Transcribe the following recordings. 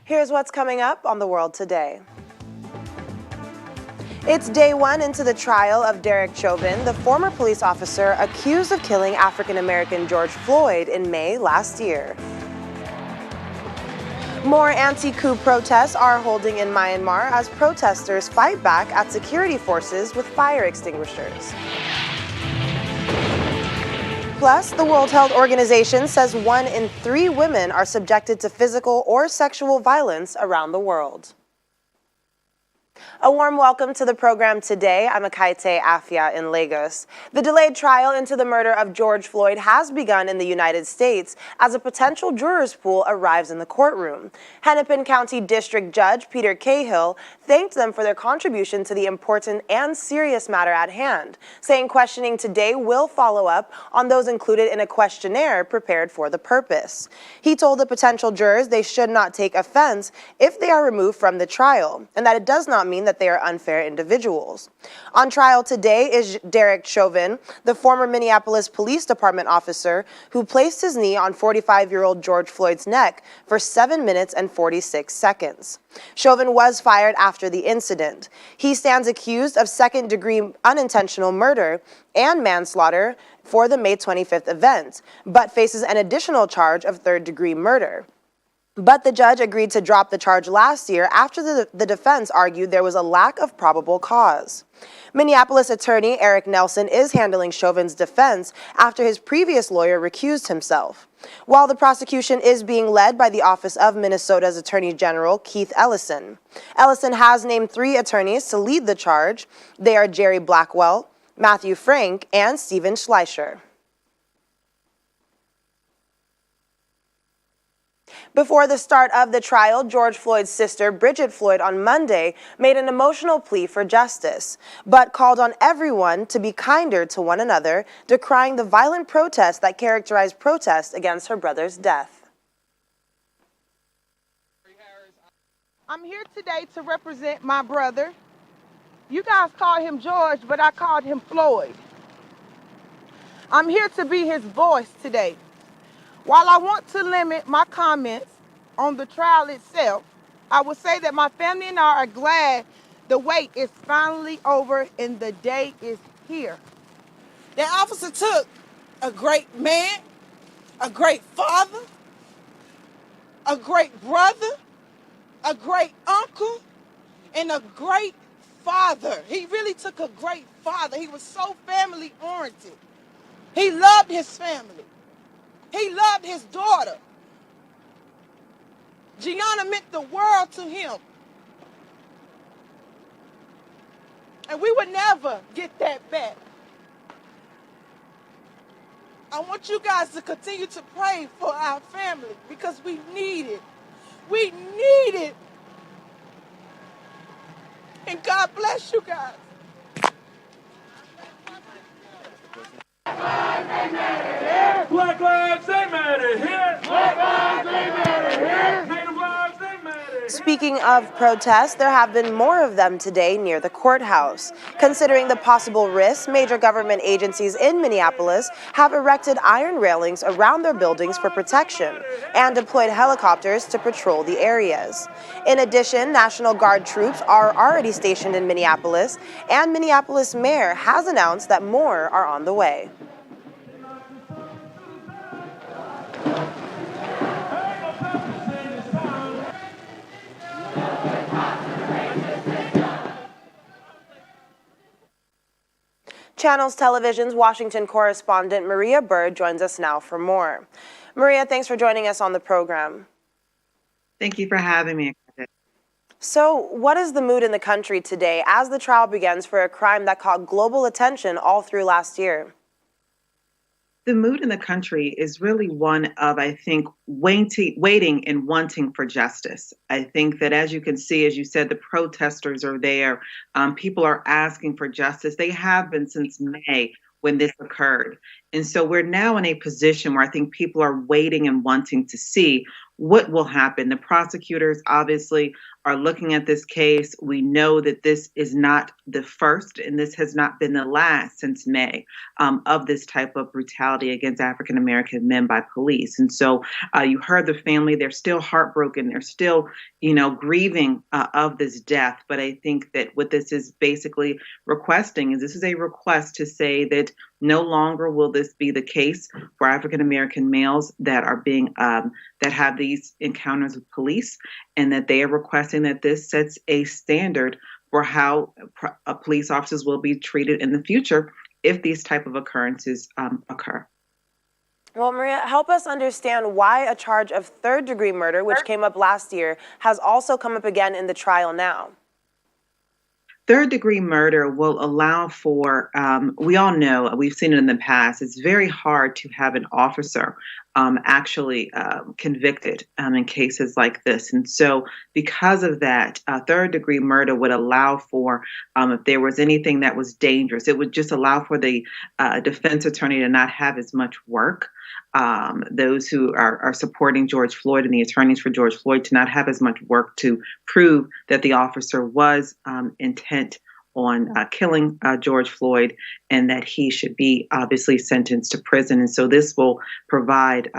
Here's what's coming up on The World Today. It's day one into the trial of Derek Chauvin, the former police officer accused of killing African-American George Floyd in May last year. More anti-coup protests are holding in Myanmar as protesters fight back at security forces with fire extinguishers. Plus, the World Health Organization says 1 in 3 women are subjected to physical or sexual violence around the world. A warm welcome to the program today. I'm Akaite Afia in Lagos. The delayed trial into the murder of George Floyd has begun in the United States as a potential jurors pool arrives in the courtroom. Hennepin County District Judge Peter Cahill thanked them for their contribution to the important and serious matter at hand, saying questioning today will follow up on those included in a questionnaire prepared for the purpose. He told the potential jurors they should not take offense if they are removed from the trial, and that it does not mean that they are unfair individuals. On trial today is Derek Chauvin, the former Minneapolis Police Department officer who placed his knee on 45-year-old George Floyd's neck for 7 minutes and 46 seconds. Chauvin was fired after the incident. He stands accused of second-degree unintentional murder and manslaughter for the May 25th event, but faces an additional charge of third-degree murder. But the judge agreed to drop the charge last year after the defense argued there was a lack of probable cause. Minneapolis attorney Eric Nelson is handling Chauvin's defense after his previous lawyer recused himself, while the prosecution is being led by the Office of Minnesota's Attorney General Keith Ellison. Ellison has named 3 attorneys to lead the charge. They are Jerry Blackwell, Matthew Frank, and Stephen Schleicher. Before the start of the trial, George Floyd's sister, Bridget Floyd, on Monday made an emotional plea for justice, but called on everyone to be kinder to one another, decrying the violent protests that characterized protests against her brother's death. I'm here today to represent my brother. You guys called him George, but I called him Floyd. I'm here to be his voice today. While I want to limit my comments on the trial itself, I will say that my family and I are glad the wait is finally over and the day is here. That officer took a great man, a great father, a great brother, a great uncle, and a great father. He really took a great father. He was so family oriented. He loved his family. He loved his daughter. Gianna meant the world to him. And we would never get that back. I want you guys to continue to pray for our family because we need it. We need it. And God bless you guys. Black lives, they matter here. Black lives, they matter here. Native lives, they matter here. Speaking of protests, there have been more of them today near the courthouse. Considering the possible risks, major government agencies in Minneapolis have erected iron railings around their buildings for protection and deployed helicopters to patrol the areas. In addition, National Guard troops are already stationed in Minneapolis, and Minneapolis Mayor has announced that more are on the way. Channels Television's Washington correspondent Maria Bird joins us now for more. Maria, thanks for joining us on the program. Thank you for having me. So, what is the mood in the country today as the trial begins for a crime that caught global attention all through last year? The mood in the country is really one of, I think, waiting and wanting for justice. I think that, as you can see, as you said, the protesters are there. People are asking for justice. They have been since May when this occurred. And so we're now in a position where I think people are waiting and wanting to see what will happen. The prosecutors obviously are looking at this case. We know that this is not the first, and this has not been the last since May, of this type of brutality against African American men by police. And so you heard the family; they're still heartbroken. They're still, grieving of this death. But I think that what this is basically requesting is this is a request to say that no longer will this be the case for African American males that are being that have these encounters with police, and that they are requesting that this sets a standard for how police officers will be treated in the future if these type of occurrences occur. Well, Maria, help us understand why a charge of third-degree murder, which came up last year, has also come up again in the trial now. Third degree murder will allow for, we all know, we've seen it in the past, it's very hard to have an officer actually convicted in cases like this. And so because of that, third degree murder would allow for, if there was anything that was dangerous, it would just allow for the defense attorney to not have as much work. Those who are supporting George Floyd and the attorneys for George Floyd to not have as much work to prove that the officer was intent on killing George Floyd, and that he should be obviously sentenced to prison. And so this will provide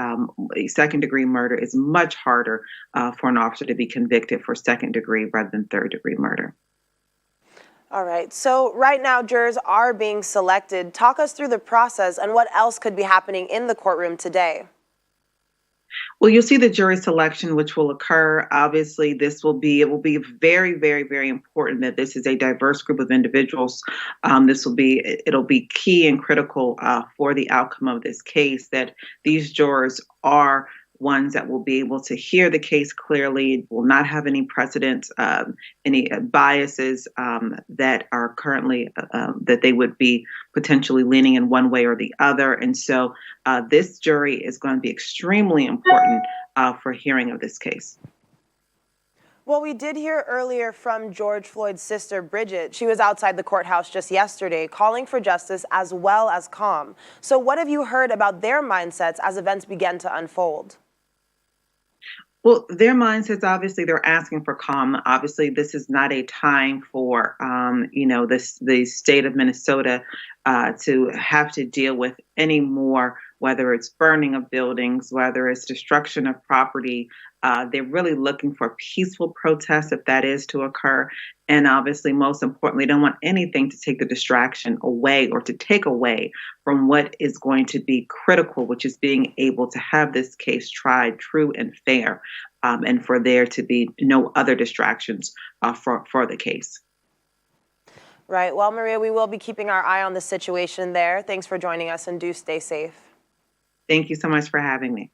a second degree murder is much harder for an officer to be convicted for second degree rather than third degree murder. All right, so right now jurors are being selected. Talk us through the process and what else could be happening in the courtroom today. Well, you'll see the jury selection, which will occur. Obviously, it will be very, very, very important that this is a diverse group of individuals. It'll be key and critical for the outcome of this case, that these jurors are ones that will be able to hear the case clearly, will not have any precedents, any biases that are currently, that they would be potentially leaning in one way or the other. And so this jury is going to be extremely important for hearing of this case. Well, we did hear earlier from George Floyd's sister, Bridget. She was outside the courthouse just yesterday calling for justice as well as calm. So what have you heard about their mindsets as events began to unfold? Well, their mindsets, obviously, they're asking for calm. Obviously, this is not a time for, the state of Minnesota to have to deal with any more, whether it's burning of buildings, whether it's destruction of property. They're really looking for peaceful protests if that is to occur. And obviously, most importantly, don't want anything to take the distraction away or to take away from what is going to be critical, which is being able to have this case tried true and fair, and for there to be no other distractions for the case. Right. Well, Maria, we will be keeping our eye on the situation there. Thanks for joining us, and do stay safe. Thank you so much for having me.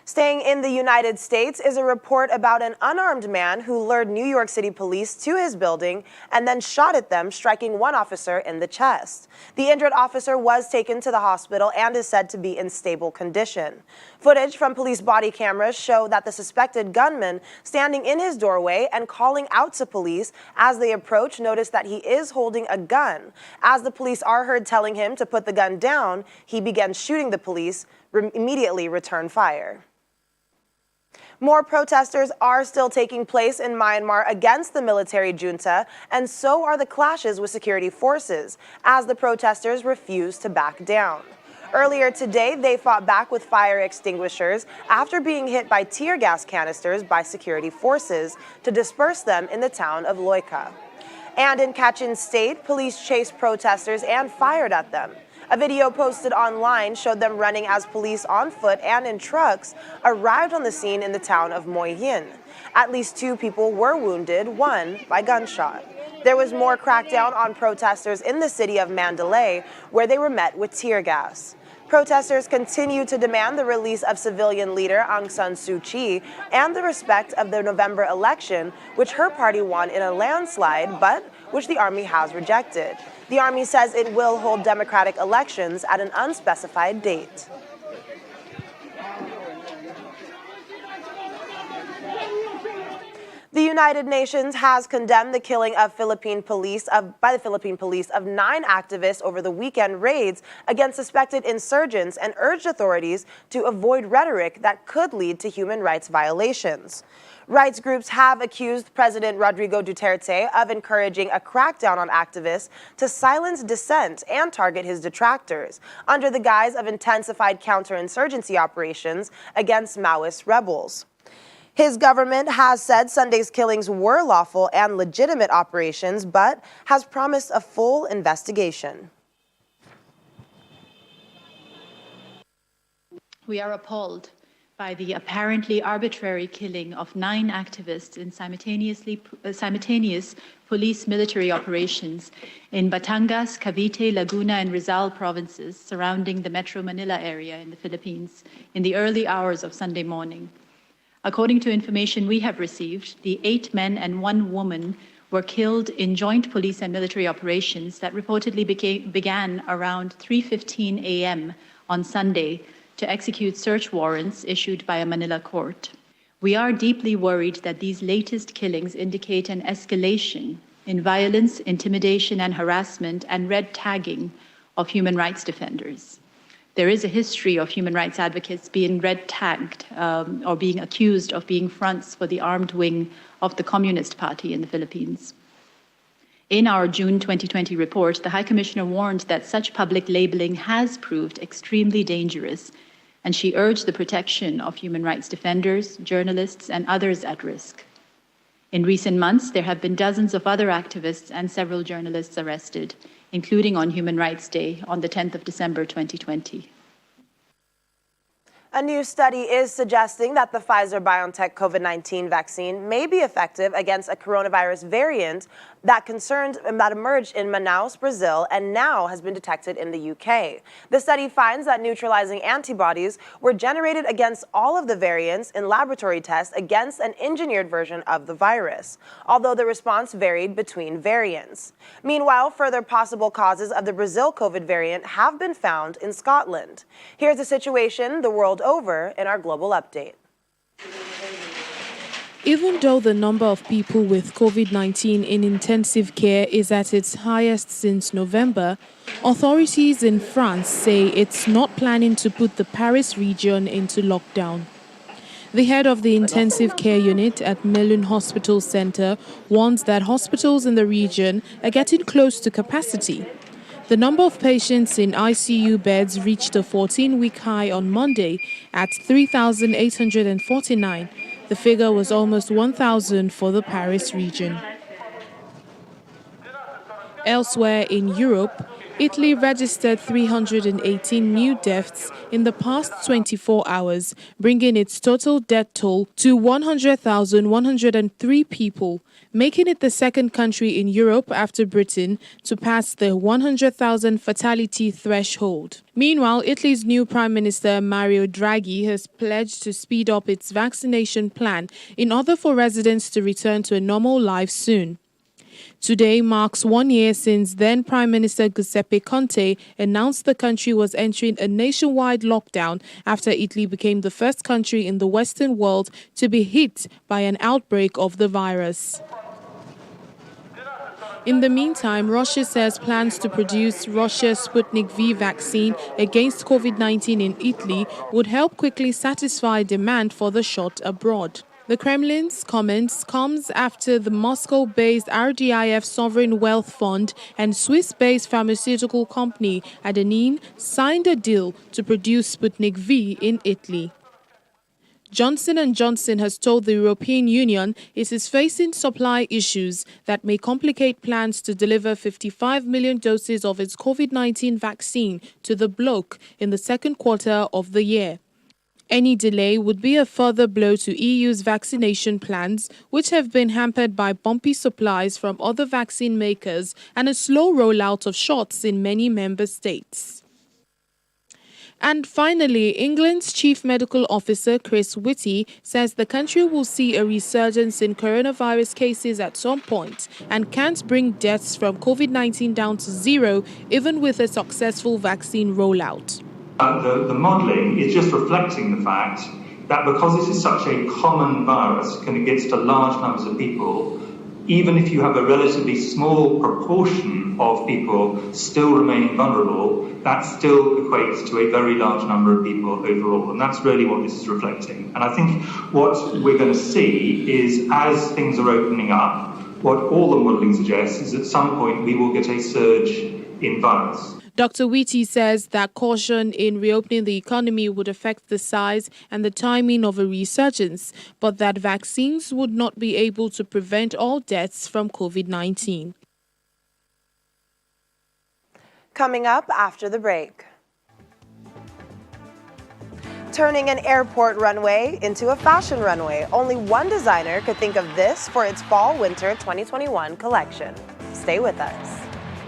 Staying in the United States is a report about an unarmed man who lured New York City police to his building and then shot at them, striking one officer in the chest. The injured officer was taken to the hospital and is said to be in stable condition. Footage from police body cameras show that the suspected gunman, standing in his doorway and calling out to police as they approach, noticed that he is holding a gun. As the police are heard telling him to put the gun down, he began shooting the police, immediately returned fire. More protesters are still taking place in Myanmar against the military junta, and so are the clashes with security forces, as the protesters refuse to back down. Earlier today, they fought back with fire extinguishers after being hit by tear gas canisters by security forces to disperse them in the town of Loika. And in Kachin State, police chased protesters and fired at them. A video posted online showed them running as police on foot and in trucks arrived on the scene in the town of Moi Hin. At least 2 people were wounded, one by gunshot. There was more crackdown on protesters in the city of Mandalay, where they were met with tear gas. Protesters continue to demand the release of civilian leader Aung San Suu Kyi and the respect of the November election, which her party won in a landslide, but which the army has rejected. The army says it will hold democratic elections at an unspecified date. The United Nations has condemned the killing of by the Philippine police of 9 activists over the weekend raids against suspected insurgents and urged authorities to avoid rhetoric that could lead to human rights violations. Rights groups have accused President Rodrigo Duterte of encouraging a crackdown on activists to silence dissent and target his detractors under the guise of intensified counterinsurgency operations against Maoist rebels. His government has said Sunday's killings were lawful and legitimate operations, but has promised a full investigation. We are appalled by the apparently arbitrary killing of 9 activists in simultaneous police-military operations in Batangas, Cavite, Laguna, and Rizal provinces surrounding the Metro Manila area in the Philippines in the early hours of Sunday morning. According to information we have received, the 8 men and 1 woman were killed in joint police and military operations that reportedly began around 3:15 a.m. on Sunday to execute search warrants issued by a Manila court. We are deeply worried that these latest killings indicate an escalation in violence, intimidation, and harassment and red tagging of human rights defenders. There is a history of human rights advocates being red tagged or being accused of being fronts for the armed wing of the Communist Party in the Philippines. In our June 2020 report, the High Commissioner warned that such public labeling has proved extremely dangerous, and she urged the protection of human rights defenders, journalists, and others at risk. In recent months, there have been dozens of other activists and several journalists arrested, including on Human Rights Day on the 10th of December 2020. A new study is suggesting that the Pfizer-BioNTech COVID-19 vaccine may be effective against a coronavirus variant that emerged in Manaus, Brazil, and now has been detected in the UK. The study finds that neutralizing antibodies were generated against all of the variants in laboratory tests against an engineered version of the virus, although the response varied between variants. Meanwhile, further possible causes of the Brazil COVID variant have been found in Scotland. Here's the situation the world over in our global update. Even though the number of people with COVID-19 in intensive care is at its highest since November, authorities in France say it's not planning to put the Paris region into lockdown. The head of the intensive care unit at Melun Hospital Center warns that hospitals in the region are getting close to capacity. The number of patients in ICU beds reached a 14-week high on Monday at 3,849. The figure was almost 1,000 for the Paris region. Elsewhere in Europe, Italy registered 318 new deaths in the past 24 hours, bringing its total death toll to 100,103 people, making it the second country in Europe after Britain to pass the 100,000 fatality threshold. Meanwhile, Italy's new Prime Minister Mario Draghi has pledged to speed up its vaccination plan in order for residents to return to a normal life soon. Today marks 1 year since then Prime Minister Giuseppe Conte announced the country was entering a nationwide lockdown after Italy became the first country in the Western world to be hit by an outbreak of the virus. In the meantime, Russia says plans to produce Russia's Sputnik V vaccine against COVID-19 in Italy would help quickly satisfy demand for the shot abroad. The Kremlin's comments comes after the Moscow-based RDIF Sovereign Wealth Fund and Swiss-based pharmaceutical company Adenine signed a deal to produce Sputnik V in Italy. Johnson & Johnson has told the European Union it is facing supply issues that may complicate plans to deliver 55 million doses of its COVID-19 vaccine to the bloc in the second quarter of the year. Any delay would be a further blow to EU's vaccination plans, which have been hampered by bumpy supplies from other vaccine makers and a slow rollout of shots in many member states. And finally, England's Chief Medical Officer Chris Whitty says the country will see a resurgence in coronavirus cases at some point and can't bring deaths from COVID-19 down to zero even with a successful vaccine rollout. The modelling is just reflecting the fact that because this is such a common virus and it gets to large numbers of people, even if you have a relatively small proportion of people still remaining vulnerable, that still equates to a very large number of people overall. And that's really what this is reflecting. And I think what we're going to see is, as things are opening up, what all the modelling suggests is at some point we will get a surge in virus. Dr. Wheaty says that caution in reopening the economy would affect the size and the timing of a resurgence, but that vaccines would not be able to prevent all deaths from COVID-19. Coming up after the break. Turning an airport runway into a fashion runway. Only one designer could think of this for its Fall/Winter 2021 collection. Stay with us.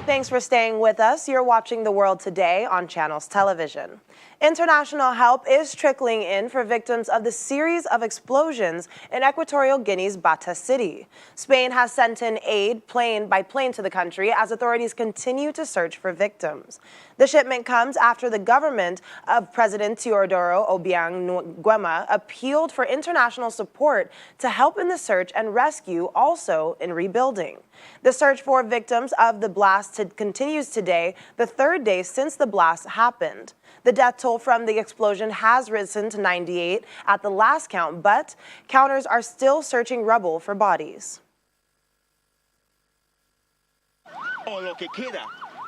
Thanks for staying with us. You're watching The World Today on Channels Television. International help is trickling in for victims of the series of explosions in Equatorial Guinea's Bata city. Spain has sent in aid plane by plane to the country as authorities continue to search for victims. The shipment comes after the government of President Teodoro Obiang Nguema appealed for international support to help in the search and rescue, also in rebuilding. The search for victims of the blast continues today, the third day since the blast happened. The death toll from the explosion has risen to 98 at the last count, but counters are still searching rubble for bodies.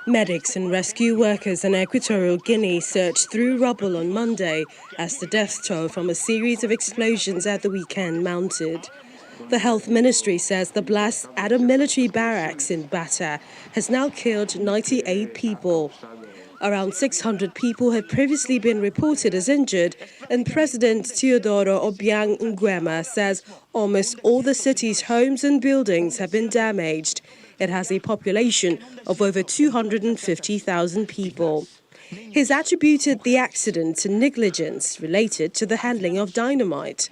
Medics and rescue workers in Equatorial Guinea searched through rubble on Monday as the death toll from a series of explosions at the weekend mounted. The health ministry says the blast at a military barracks in Bata has now killed 98 people. Around 600 people have previously been reported as injured, and President Teodoro Obiang Nguema says almost all the city's homes and buildings have been damaged. It has a population of over 250,000 people. He's attributed the accident to negligence related to the handling of dynamite.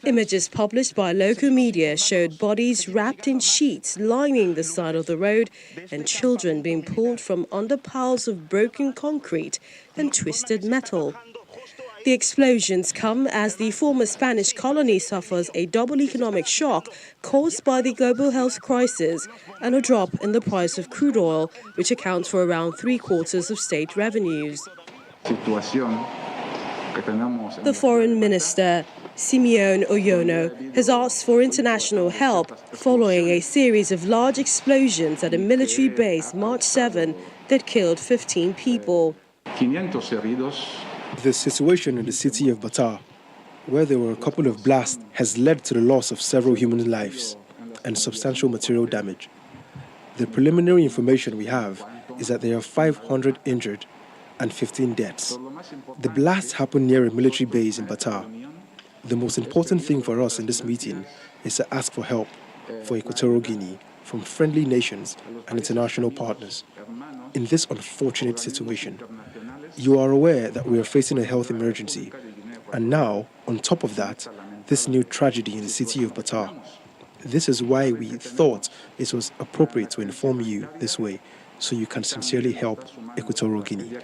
Images published by local media showed bodies wrapped in sheets lining the side of the road and children being pulled from under piles of broken concrete and twisted metal. The explosions come as the former Spanish colony suffers a double economic shock caused by the global health crisis and a drop in the price of crude oil, which accounts for around 3/4 of state revenues. The foreign minister, Simeon Oyono, has asked for international help following a series of large explosions at a military base March 7 that killed 15 people. The situation in the city of Bata, where there were a couple of blasts, has led to the loss of several human lives and substantial material damage. The preliminary information we have is that there are 500 injured and 15 deaths. The blast happened near a military base in Bata. The most important thing for us in this meeting is to ask for help for Equatorial Guinea from friendly nations and international partners. In this unfortunate situation, you are aware that we are facing a health emergency, and now, on top of that, this new tragedy in the city of Bata. This is why we thought it was appropriate to inform you this way, so you can sincerely help Equatorial Guinea.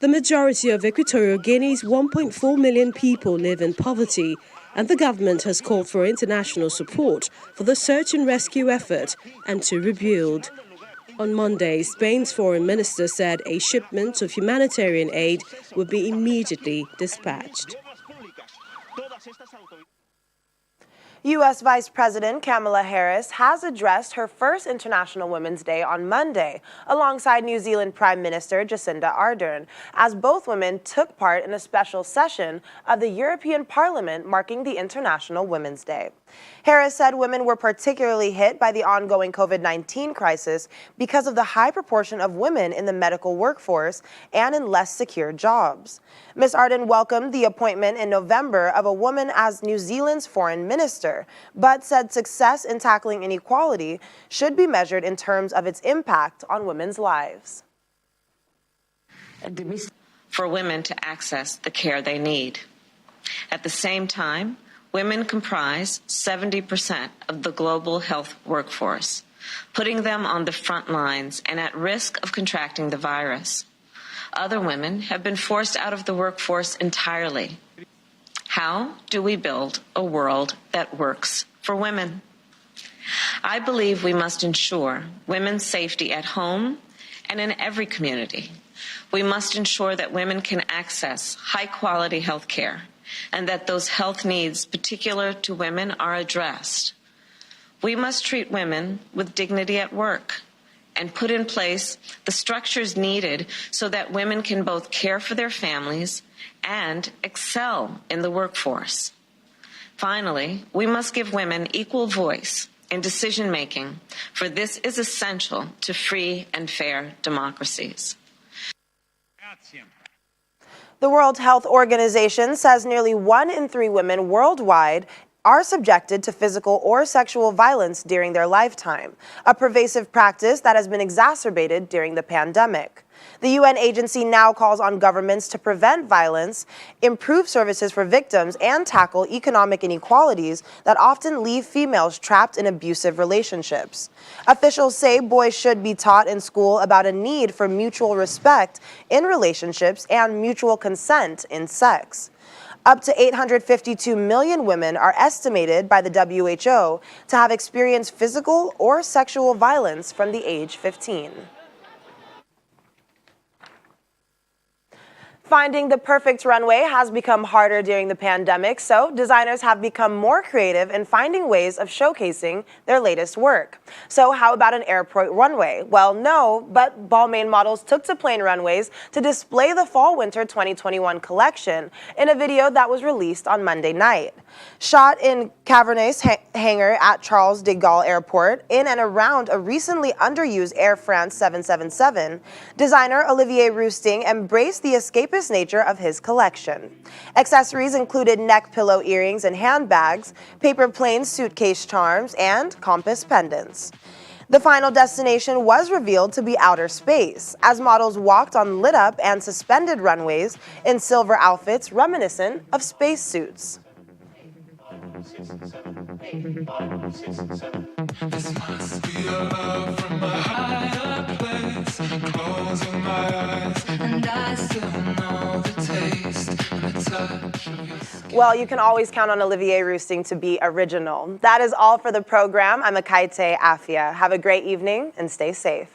The majority of Equatorial Guinea's 1.4 million people live in poverty, and the government has called for international support for the search and rescue effort and to rebuild. On Monday, Spain's foreign minister said a shipment of humanitarian aid would be immediately dispatched. U.S. Vice President Kamala Harris has addressed her first International Women's Day on Monday, alongside New Zealand Prime Minister Jacinda Ardern, as both women took part in a special session of the European Parliament marking the International Women's Day. Harris said women were particularly hit by the ongoing COVID-19 crisis because of the high proportion of women in the medical workforce and in less secure jobs. Ms. Ardern welcomed the appointment in November of a woman as New Zealand's foreign minister, but said success in tackling inequality should be measured in terms of its impact on women's lives. For women to access the care they need. At the same time, women comprise 70% of the global health workforce, putting them on the front lines and at risk of contracting the virus. Other women have been forced out of the workforce entirely. How do we build a world that works for women? I believe we must ensure women's safety at home and in every community. We must ensure that women can access high-quality health care and that those health needs particular to women are addressed. We must treat women with dignity at work and put in place the structures needed so that women can both care for their families and excel in the workforce. Finally, we must give women equal voice in decision-making, for this is essential to free and fair democracies. The World Health Organization says nearly 1 in 3 women worldwide are subjected to physical or sexual violence during their lifetime, a pervasive practice that has been exacerbated during the pandemic. The UN agency now calls on governments to prevent violence, improve services for victims, and tackle economic inequalities that often leave females trapped in abusive relationships. Officials say boys should be taught in school about a need for mutual respect in relationships and mutual consent in sex. Up to 852 million women are estimated by the WHO to have experienced physical or sexual violence from the age 15. Finding the perfect runway has become harder during the pandemic, so designers have become more creative in finding ways of showcasing their latest work. So how about an airport runway? Well, no, but Balmain models took to plane runways to display the Fall-Winter 2021 collection in a video that was released on Monday night. Shot in cavernous hangar at Charles de Gaulle Airport in and around a recently underused Air France 777, designer Olivier Rousting embraced the escapist nature of his collection. Accessories included neck pillow earrings and handbags, paper plane suitcase charms, and compass pendants. The final destination was revealed to be outer space, as models walked on lit-up and suspended runways in silver outfits reminiscent of spacesuits. This must be a love from a higher place. Closing my eyes, and I still know the taste and the touch of your skin. Well, you can always count on Olivier Rousting to be original. That is all for the program. I'm Akaite Afia. Have a great evening and stay safe.